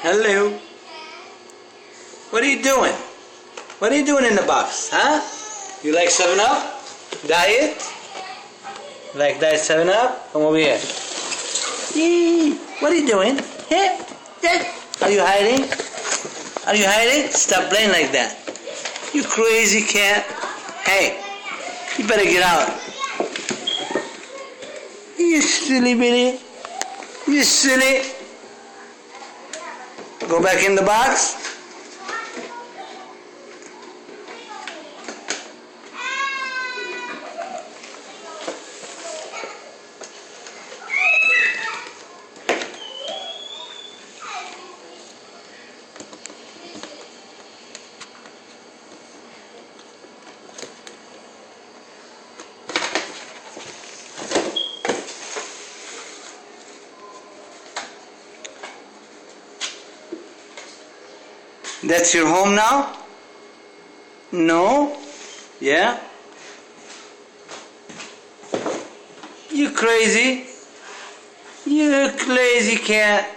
Hello. What are you doing? What are you doing in the box, huh? You like 7-Up? Diet? Like Diet 7-Up? Come over here. Yee. What are you doing? Here. Are you hiding? Are you hiding? Stop playing like that. You crazy cat. Hey, you better get out. You silly bitty. You silly. Go back in the box. That's your home now? No? Yeah? You crazy? You crazy cat.